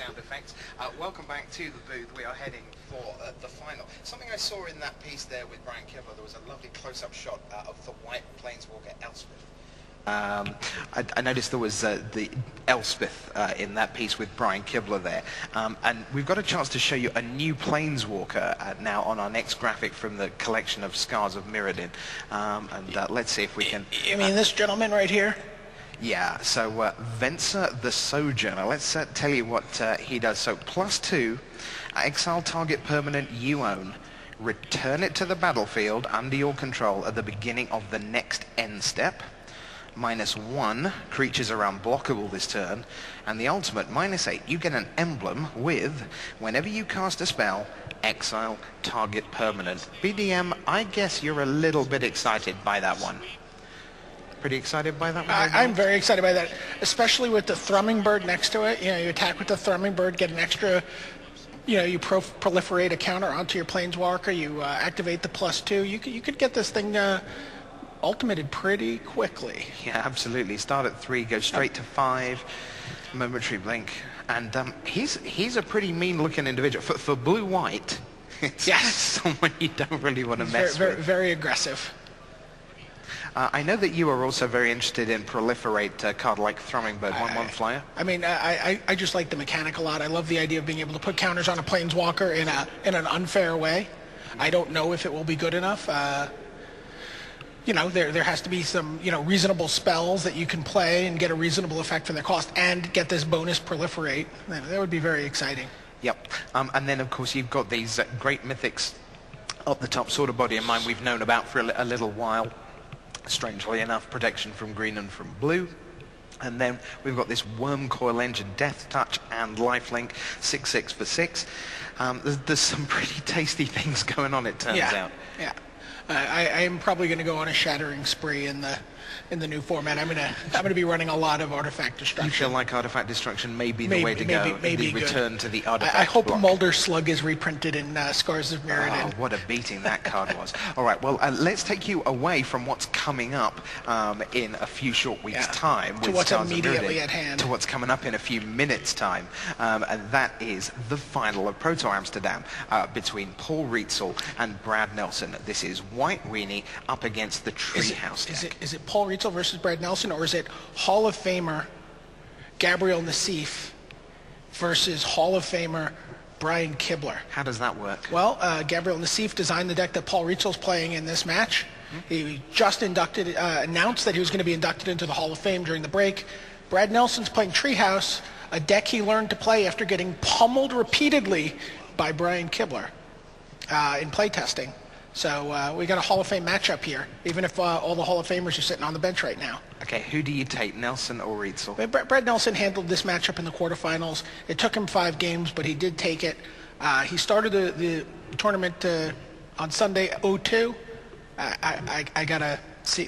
sound effects. Welcome back to the booth. We are heading for the final. Something I saw in that piece there with Brian Kibler, there was a lovely close-up shot of the white planeswalker Elspeth. I noticed there was the Elspeth in that piece with Brian Kibler there. And we've got a chance to show you a new planeswalker now on our next graphic from the collection of Scars of Mirrodin. Let's see if we can... You mean this gentleman right here? Yeah, so Venser the Sojourner. Let's tell you what he does. So +2, exile target permanent you own. Return it to the battlefield under your control at the beginning of the next end step. -1, creatures are unblockable this turn. And the ultimate, -8, you get an emblem with, whenever you cast a spell, exile target permanent. BDM, I guess you're a little bit excited by that one. Pretty excited by that one? I'm very excited by that, especially with the Thrumming Bird next to it. You know, you attack with the Thrumming Bird, get an extra, you know, you proliferate a counter onto your Planeswalker, you activate the +2. You could get this thing ultimated pretty quickly. Yeah, absolutely. Start at 3, go straight to 5, momentary blink. And he's a pretty mean-looking individual. For blue-white, it's someone you don't really want to mess with. Very aggressive. I know that you are also very interested in proliferate card like Thrumming Bird, 1/1 flyer. I mean, I just like the mechanic a lot. I love the idea of being able to put counters on a Planeswalker in an unfair way. I don't know if it will be good enough. You know, there has to be some, you know, reasonable spells that you can play and get a reasonable effect from their cost and get this bonus proliferate. That would be very exciting. Yep. And then, of course, you've got these great mythics up the top, sort of body and mind we've known about for a little while. Strangely enough, protection from green and from blue. And then we've got this Wormcoil Engine, Death Touch and Lifelink, 6/6 for 6. There's some pretty tasty things going on, it turns out. Yeah. I am probably going to go on a shattering spree in the new format. I'm gonna be running a lot of artifact destruction. You feel like artifact destruction may be the way to go. Maybe return to the artifact. I hope block. Mulder Slug is reprinted in Scars of Mirrodin. Oh, what a beating that card was. All right, well, let's take you away from what's coming up in a few short weeks' time. To what's immediately at hand. To what's coming up in a few minutes' time. And that is the final of Proto Amsterdam between Paul Rietzl and Brad Nelson. This is White Weenie up against the Treehouse deck. Is it Paul Rietzl versus Brad Nelson, or is it Hall of Famer Gabriel Nassif versus Hall of Famer Brian Kibler? How does that work? Well, Gabriel Nassif designed the deck that Paul Rietzl's playing in this match. He just announced that he was going to be inducted into the Hall of Fame during the break. Brad Nelson's playing Treehouse, a deck he learned to play after getting pummeled repeatedly by Brian Kibler in playtesting. So we got a Hall of Fame matchup here, even if all the Hall of Famers are sitting on the bench right now. Okay, who do you take, Nelson or Rietzl? Brad Nelson handled this matchup in the quarterfinals. It took him 5 games, but he did take it. He started the tournament on Sunday 0-2. I gotta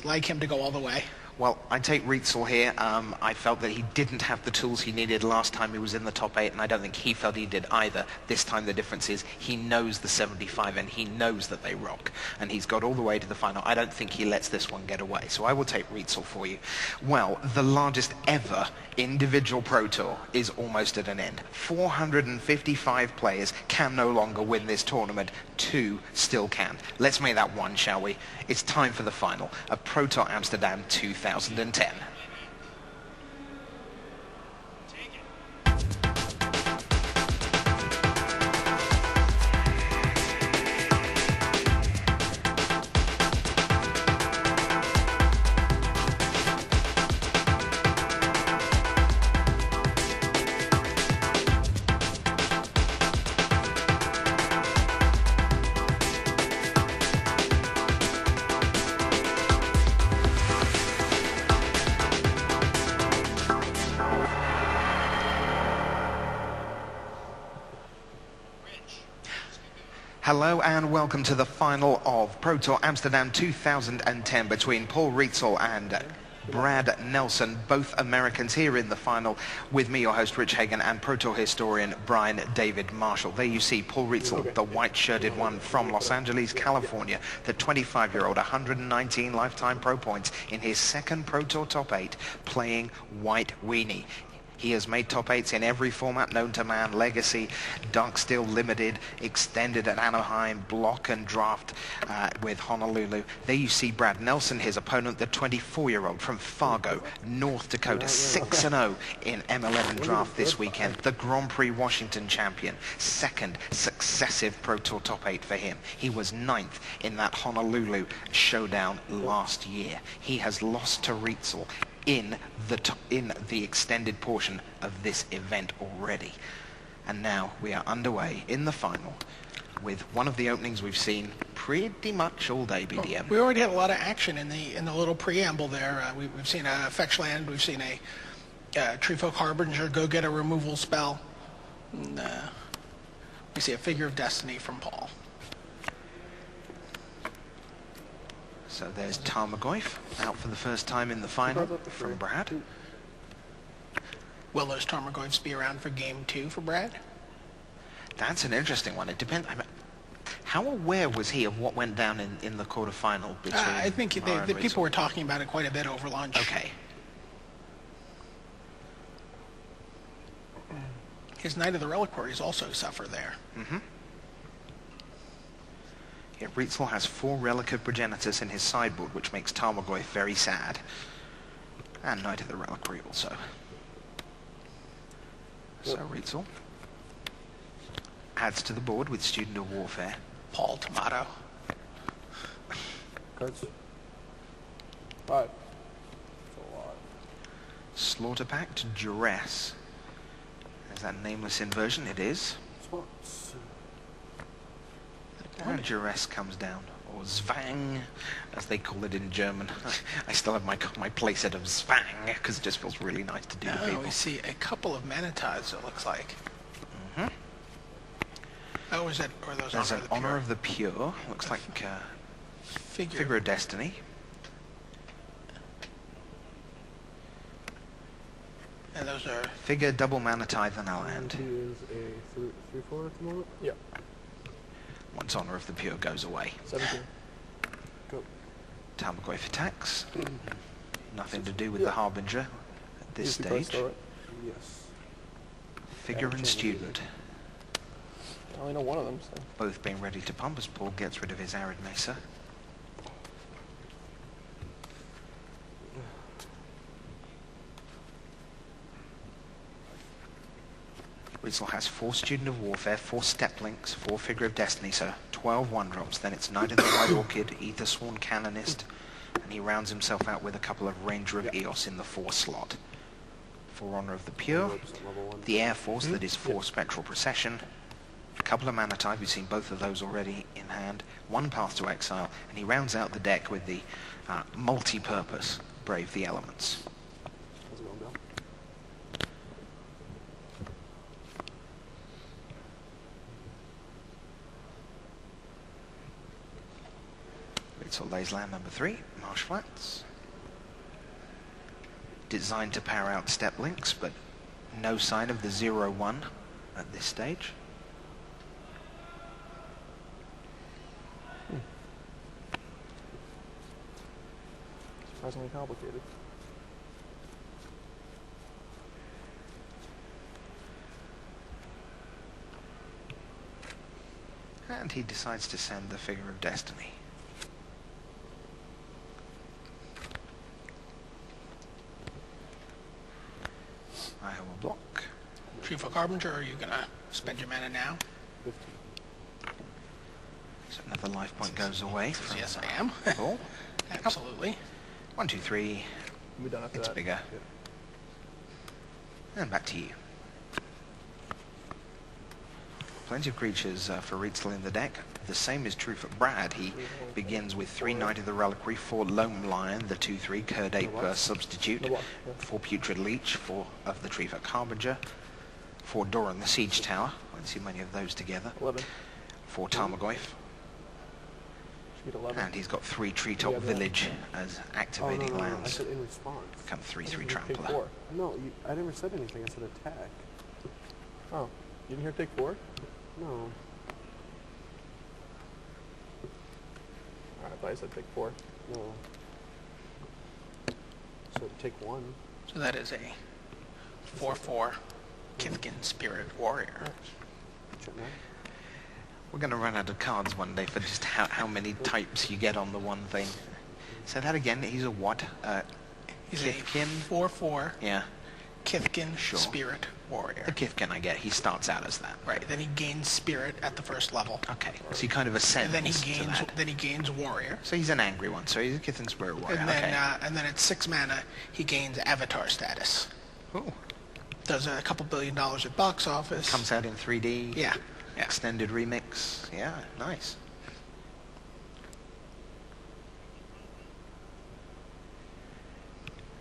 like him to go all the way. Well, I take Rietzl here. I felt that he didn't have the tools he needed last time he was in the top 8, and I don't think he felt he did either. This time the difference is he knows the 75 and he knows that they rock, and he's got all the way to the final. I don't think he lets this one get away, so I will take Rietzl for you. Well, the largest ever individual Pro Tour is almost at an end. 455 players can no longer win this tournament. 2 still can. Let's make that 1, shall we? It's time for the final of Pro Tour Amsterdam 2010. Hello and welcome to the final of Pro Tour Amsterdam 2010 between Paul Rietzl and Brad Nelson, both Americans here in the final, with me, your host, Rich Hagan, and Pro Tour historian Brian David Marshall. There you see Paul Rietzl, the white-shirted one from Los Angeles, California, the 25-year-old, 119 lifetime pro points in his second Pro Tour top 8, playing White Weenie. He has made top 8s in every format known to man: Legacy, Dark Steel Limited, Extended at Anaheim, Block and Draft with Honolulu. There you see Brad Nelson, his opponent, the 24-year-old from Fargo, North Dakota, 6-0 in M11 Draft this weekend. The Grand Prix Washington champion, second successive Pro Tour top 8 for him. He was 9th in that Honolulu showdown last year. He has lost to Rietzel in the extended portion of this event already. And now we are underway in the final with one of the openings we've seen pretty much all day, BDM. We already had a lot of action in the little preamble there. We've seen a Fetch Land, we've seen a Treefolk Harbinger go get a removal spell. And, we see a Figure of Destiny from Paul. So there's Tarmogoyf out for the first time in the final from Brad. Will those Tarmogoyfs be around for game 2 for Brad? That's an interesting one. It depends. How aware was he of what went down in the quarterfinal between I think the people were talking about it quite a bit over lunch. Okay. His Knight of the Reliquaries also suffer there. Mm-hmm. Yeah, Rietzel has 4 Relic of Progenitors in his sideboard, which makes Tarmogoyf very sad. And Knight of the Reliquary also. So Rietzel adds to the board with Student of Warfare. Paul Tomato. Cards. 5. That's a lot. Slaughter Pact, Duress. Is that nameless inversion? It is. And Duress comes down, or Zwang, as they call it in German. I still have my playset of Zwang, because it just feels really nice to do to people. We see a couple of Manitas, it looks like. Mm-hmm. Oh, is that, or those There's Honor an of the Pure? Honor of the Pure. Looks like Figure of Destiny. And those are... Figure, double mana, tithe, and He land. is a 3/4 at the moment? Yeah. Once Honor of the Pure goes away. 17. Go. Tarmogoyf attacks. Nothing to do with the Harbinger at this Easy price, stage. all right. Yes. Figure and Student. I only know one of them, so. Both being ready to pump as Paul gets rid of his Arid Mesa. Rietzel has 4 Student of Warfare, 4 Step Links, 4 Figure of Destiny, so 12 1-drops. Then it's Knight of the White Orchid, Aethersworn Canonist, and he rounds himself out with a couple of Ranger of Eos in the 4 slot. For Honor of the Pure, the Air Force, that is 4 Spectral Procession, a couple of Mana Tide, we've seen both of those already in hand, 1 Path to Exile, and he rounds out the deck with the multi-purpose Brave the Elements. How's it going, Bill? Rietzel lays land number 3, Marsh Flats. Designed to power out Step Links, but no sign of the 0-1 at this stage. Surprisingly complicated. And he decides to send the Figure of Destiny. I will block. Treefolk Harbinger, or are you going to spend your mana now? 15. So another life point goes away from Yes, I am. Paul. Absolutely. 1, 2, 3. We'll be done after It's that. bigger. And back to you. Plenty of creatures for Rietzel in the deck. The same is true for Brad. He begins with 3 Knight of the Reliquary, 4 Lone Lion, the 2/3 Curd Ape substitute, 4 Putrid Leech, 4 of the Treefolk Harbinger, 4 Doran the Siege Tower. Won't see many of those together. 11. 4 Tarmogoyf. Should get 11. And he's got 3 Treetop Village as activating I lands. said in response. Become 3/3 Take Trampler. 4. No, I never said anything. I said attack. Oh, you didn't hear take 4? No. Alright, I thought I said take 4. No. So take 1. So that is a 4/4 Kithkin Spirit Warrior. Check now. We're going to run out of cards one day for just how many types you get on the one thing. Say that again. He's a what? He's Kithkin? a 4/4 Yeah. Kithkin Sure. Spirit Warrior. The Kithkin I get. He starts out as that. Right. Then he gains Spirit at the first level. Okay. So he kind of And ascends then he to gains. that. Then he gains Warrior. So he's an angry one. So he's a Kithkin Spirit Warrior. And then at 6 mana, he gains Avatar status. Ooh. Does a couple $1 billion at box office. Comes out in 3D. Yeah. Extended remix. Yeah, nice.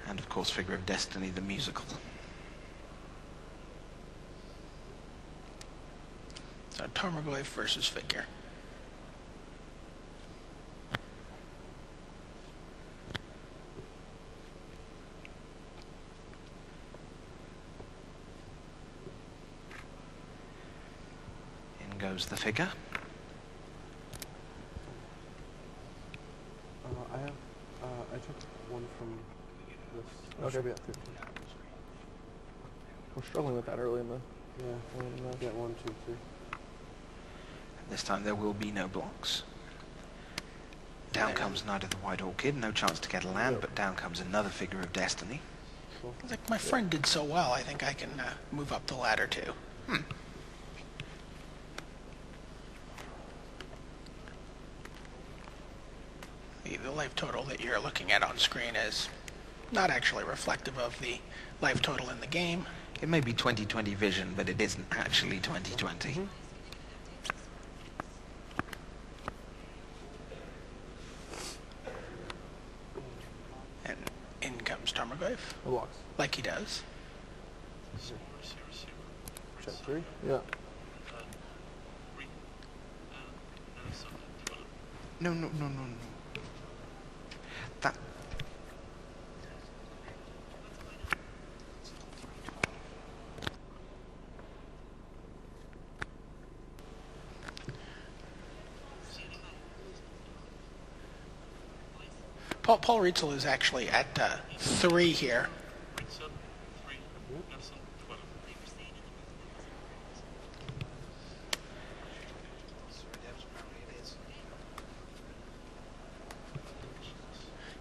And of course, Figure of Destiny, the musical. So Tarmogoyf versus Figure. In goes the figure. I took one from this. Okay, yeah, 15. We're struggling with that early in the... Yeah, 1, 2, 3. This time there will be no blocks. Down comes Knight of the White Orchid, no chance to get a land, but down comes another Figure of Destiny. Cool. Like my friend did so well, I think I can move up the ladder too. The life total that you're looking at on screen is not actually reflective of the life total in the game. It may be 2020 vision, but it isn't actually 2020. And in comes Tarmogoyf, No blocks. like he does. Check 3. Yeah. No. That... Paul Rietzel is actually at 3 here.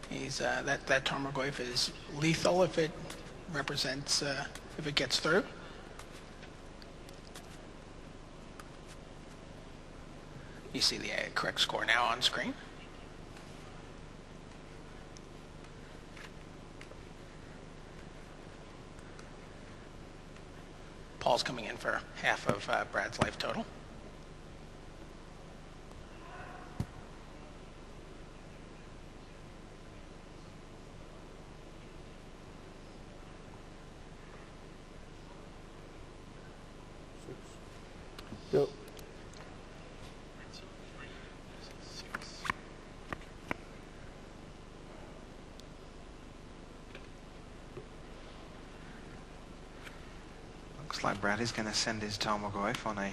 He's that Tarmogoyf is lethal if it represents if it gets through. You see the correct score now on screen. Paul's coming in for half of Brad's life total. Yep. Looks like Brad is going to send his Tarmogoyf on a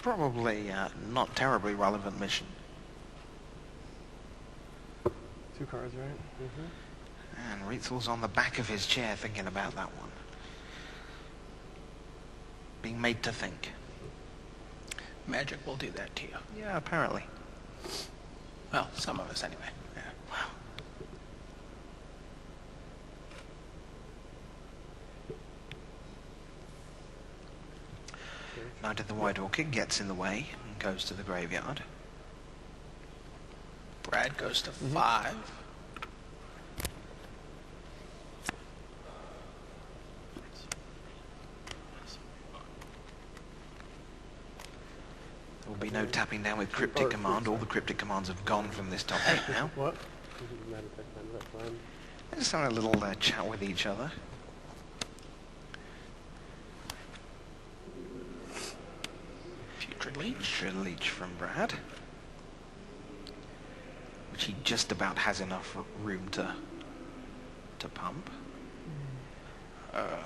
probably not terribly relevant mission. 2 cards, right? And Rietzel's on the back of his chair thinking about that one. Being made to think. Magic will do that to you. Yeah, apparently. Well, some of us anyway. Yeah. Wow. Knight of the White Orchid gets in the way and goes to the graveyard. Brad goes to 5. There will be no tapping down with Cryptic Command. All the Cryptic Commands have gone from this top 8 now. What? Matter tech time, that's fine. They're just having a little chat with each other. Putrid Leech. Putrid Leech from Brad. Which he just about has enough room to pump.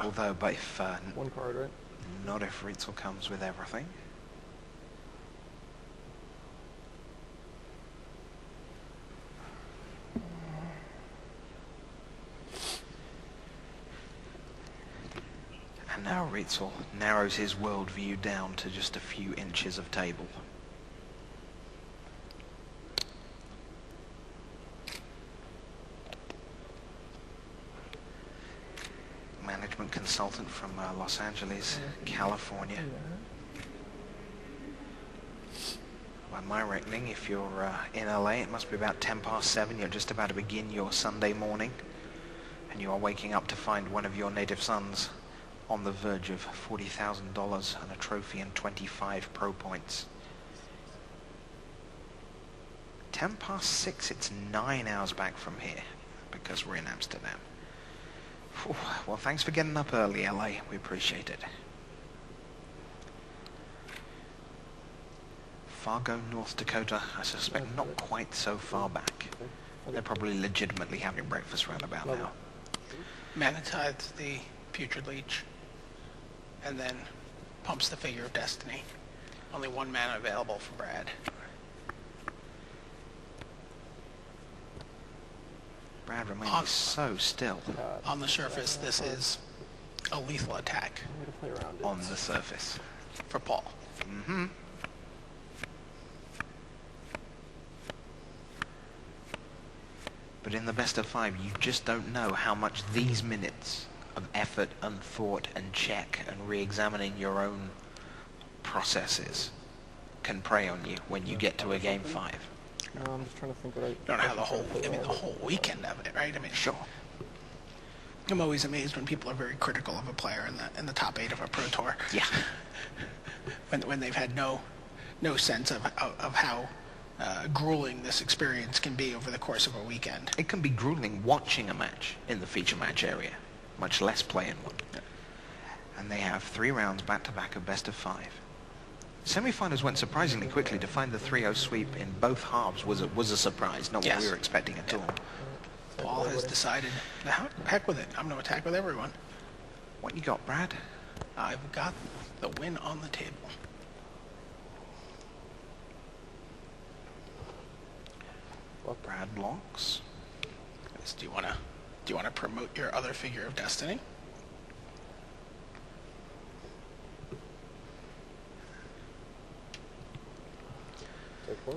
Although, but if 1 card, right? not if Rietzel comes with everything. And now Rietzel narrows his worldview down to just a few inches of table. Management consultant from Los Angeles, California. By my reckoning, if you're in LA, it must be about 7:10. You're just about to begin your Sunday morning, and you are waking up to find one of your native sons on the verge of $40,000 and a trophy and 25 pro points. 6:10, it's 9 hours back from here, because we're in Amsterdam. Whew. Well, thanks for getting up early, LA. We appreciate it. Fargo, North Dakota, I suspect not quite so far back. They're probably legitimately having breakfast round about now. Mana tithes the Putrid Leech, and then pumps the Figure of Destiny. Only one mana available for Brad. Brad remains so still. On the surface, this is a lethal attack I'm gonna play around it. On the surface. for Paul. Mm-hmm. But in the best of 5, you just don't know how much these minutes of effort and thought and check and re-examining your own processes can prey on you when you get to a game 5. No, I'm just trying to think what I Don't know how the whole weekend of it, right? I mean, Sure. I'm always amazed when people are very critical of a player in the top 8 of a Pro Tour. Yeah. when they've had no sense of how grueling this experience can be over the course of a weekend. It can be grueling watching a match in the feature match area, much less playing one. Yeah. And they have 3 rounds back-to-back of best of 5. Semi-finals went surprisingly quickly. To find the 3-0 sweep in both halves was a surprise, not what we were expecting at all. Paul has decided, heck with it, I'm going to attack with everyone. What you got, Brad? I've got the win on the table. Well, Brad blocks. Do you want to promote your other Figure of Destiny? take 4.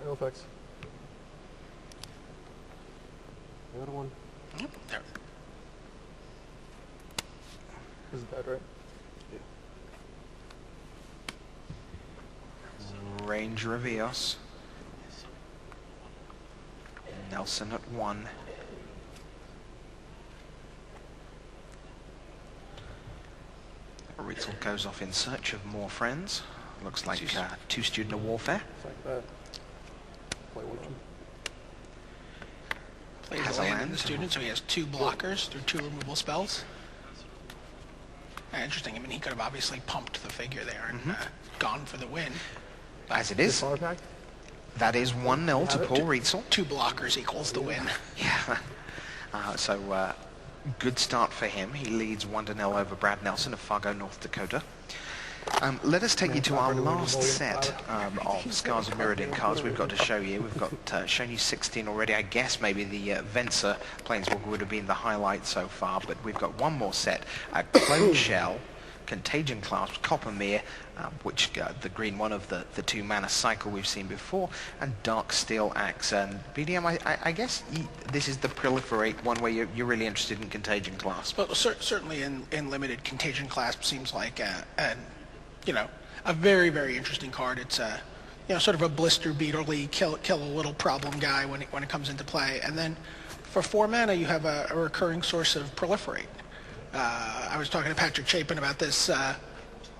No effects. I got a 1. Yep, there. This is bad, right? Ranger of Eos. Nelson at 1. Rietzel goes off in search of more friends. Looks like 2 student of warfare. It's like that. Play 1. Plays Has a a land in land. the student, so he has 2 blockers through 2 removal spells. Interesting. I mean, he could have obviously pumped the Figure there and gone for the win. As it is, Power pack? that is 1-0 to Paul Rietzel. 2 blockers equals the win. Yeah. So good start for him. He leads 1-0 over Brad Nelson of Fargo, North Dakota. Let us take you to our last set of Scars of Mirrodin cards we've got to show you. We've got shown you 16 already. I guess maybe the Venser Planeswalker would have been the highlight so far, but we've got one more set. Clone Shell, Contagion Clasp, Coppermere, which the green one of the 2 mana cycle we've seen before, and Dark Steel Axe. And BDM, I guess this is the Proliferate one where you're really interested in Contagion Clasp. Well, certainly in limited, Contagion Clasp seems like a very, very interesting card. It's sort of a blister beaterly kill a little problem guy when it comes into play. And then for 4 mana, you have a recurring source of Proliferate. I was talking to Patrick Chapin about this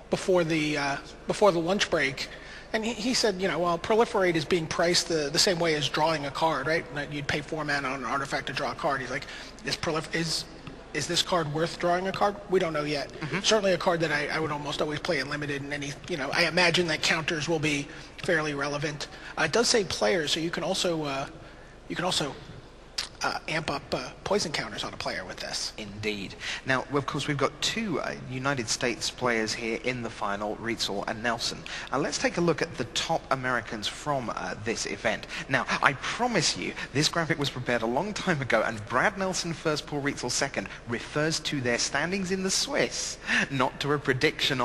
before the lunch break, and he said, well, Proliferate is being priced the same way as drawing a card, right? You'd pay 4 mana on an artifact to draw a card. He's like, is this card worth drawing a card? We don't know yet. Certainly a card that I would almost always play in limited, and I imagine that counters will be fairly relevant. It does say players, so you can also amp up poison counters on a player with this. Indeed. Now, of course, we've got two United States players here in the final, Rietzl and Nelson. Let's take a look at the top Americans from this event. Now, I promise you, this graphic was prepared a long time ago, and Brad Nelson first, Paul Rietzl second refers to their standings in the Swiss, not to a prediction